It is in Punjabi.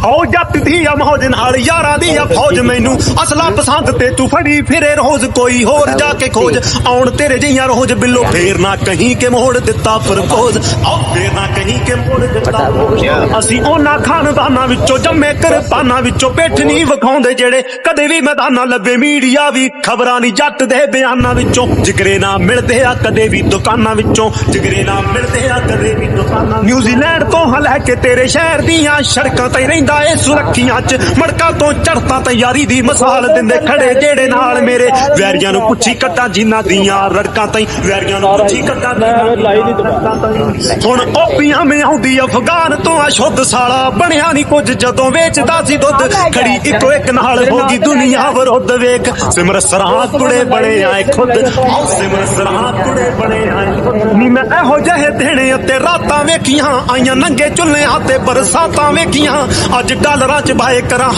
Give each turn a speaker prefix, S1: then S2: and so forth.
S1: ਉਹ ਜੱਟ ਦੀ ਆ ਮੌਜ ਨਾਲ ਯਾਰਾਂ ਦੀ ਆ ਫੌਜ ਮੈਨੂੰ ਅਸਲਾ ਪਸੰਦ ਤੇ ਤੂੰ ਫੜੀ ਫਿਰੇ ਰੋਜ਼ ਕੋਈ ਹੋਰ ਜਾ ਕੇ ਖੋਜ ਆਉਣ ਤੇਰੇ ਜਿਹੀਆਂ ਰੋਜ਼ ਬਿੱਲੋ ਫੇਰ ਨਾ ਕਹੀਂ ਕਿ ਮੋੜ ਦਿੱਤਾ ਪ੍ਰਪੋਜ਼ ਆਉ ਫੇਰ ਨਾ ਕਹੀਂ ਕਿ ਮੋੜ ਦਿੱਤਾ ਅਸੀਂ ਉਹਨਾਂ ਖਾਨਦਾਨਾਂ ਵਿੱਚੋਂ ਜੰਮੇ ਕਿਰਪਾਨਾਂ ਵਿੱਚੋਂ ਪਿੱਠ ਨਹੀਂ ਵਿਖਾਉਂਦੇ ਜਿਹੜੇ ਕਦੇ ਵੀ ਮੈਦਾਨਾਂ ਲੱਭੇ ਮੀਡੀਆ ਵੀ ਖਬਰਾਂ ਨਹੀਂ ਜੱਟ ਦੇ ਬਿਆਨਾਂ ਵਿੱਚੋਂ ਜਿਗਰੇ ਨਾ ਮਿਲਦੇ ਆ ਕਦੇ ਵੀ ਦੁਕਾਨਾਂ ਵਿੱਚੋਂ ਜਿਗਰੇ ਨਾ ਮਿਲਦੇ ਆ ਕਦੇ ਵੀ ਦੁਕਾਨਾਂ ਨਿਊਜ਼ੀਲੈਂਡ ਤੋਂ ਲੈ ਕੇ ਤੇਰੇ ਸ਼ਹਿਰ ਦੀਆਂ ਸੜਕਾਂ ਤੇ ਰਹਿੰਦਾ ਏ ਸੁਰੱਖੀਆਂ ਚ ਮੜਕਾਂ ਤੋਂ ਚੜ੍ਹਤਾ ਤੈਆਰੀ ਦੀ ਮਿਸਾਲ ਦਿੰਦੇ ਖੜੇ ਜਿਹੜੇ ਨਾਲ ਮੇਰੇ ਵੈਰੀਆਂ ਨੂੰ ਪੁੱਛੀ ਕੱਟਾਂ ਜਿਨ੍ਹਾਂ ਦੀਆਂ ਰੜਕਾਂ ਤਾਈ ਵੈਰੀਆਂ ਨੂੰ ਪੁੱਛੀ ਕੱਟਾਂ ਹੁਣ ਓਪੀਆਂ ਮੈਂ ਆਉਂਦੀ ਅਫਗਾਨ ਤੋਂ ਆ ਸ਼ੁੱਧ ਸਾਲਾ ਬਣਿਆ ਨਹੀਂ ਕੁਝ ਜਦੋਂ ਵੇਚਦਾ ਸੀ ਦੁੱਧ ਖੜੀ ਇੱਕੋ ਇੱਕ ਨਾਲ ਹੋ ਗਈ ਦੁਨੀਆ ਵਿਰੁੱਧ ਵੇਖ ਸਿਮਰ ਸਰਾਂ ਕੁੜੇ ਬਣੇ ਆਏ ਖੁਦ ਸਿਮਰ ਸਰਾਂ ਕੁੜੇ ਬਣੇ ਆਏ ਨੀ ਮੈਂ ਇਹੋ ਜਿਹੇ ਦਿਨ ਅਤੇ ਰਾਤਾਂ ਵੇਖੀਆਂ ਆਈਆਂ ਨੰਗੇ ਚੁੱਲ੍ਹਿਆਂ ਤੇ ਬਰਸਾਤਾਂ ਵੇਖੀਆਂ ਅੱਜ ਡਾਲਰਾਂ ਚ ਬਾਏ ਕਰਾਂ